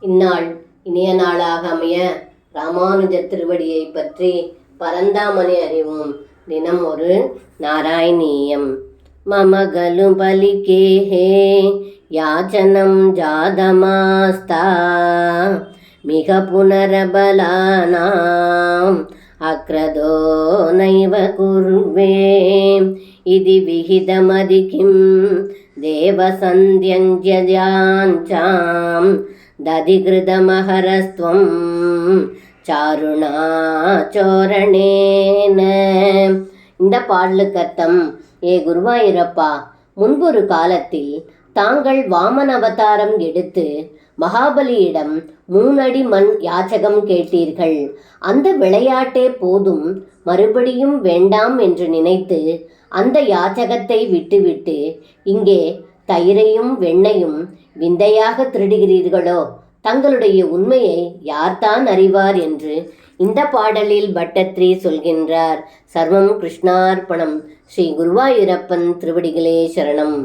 இந்நாள் இனிய நாளாக அமைய ராமானுஜ திருவடியை பற்றி பரந்தாமனை அறிவோம். தினம் ஒரு நாராயணீயம். மமகலு பலிகேஹே யாச்சனம் ஜாதமாஸ்தா மிக புனரபலானாம் அக்ரதோ நைவ குர்வே இதி விஹிதமதிகிம் தேவசந்தியஞ்சாம் ததிகிருதமஹரஸ்துவம் சாருணா சோரணேன. இந்த பாடலுக்கு அர்த்தம்: ஏ குருவாயூரப்பா, முன்பொரு காலத்தில் தாங்கள் வாமன அவதாரம் எடுத்து மகாபலியிடம் 3 அடி மண் யாச்சகம் கேட்டீர்கள். அந்த விளையாட்டே போதும், மறுபடியும் வேண்டாம் என்று நினைத்து அந்த யாச்சகத்தை விட்டுவிட்டு இங்கே தயிரையும் வெண்ணையும் விந்தையாக திருடுகிறீர்களோ? தங்களுடைய உண்மையை யார்தான் அறிவார் என்று இந்த பாடலில் பட்டத்ரி சொல்கின்றார். சர்வம் கிருஷ்ணார்ப்பணம். ஸ்ரீ குருவாயூரப்பன் திருவடிகளே சரணம்.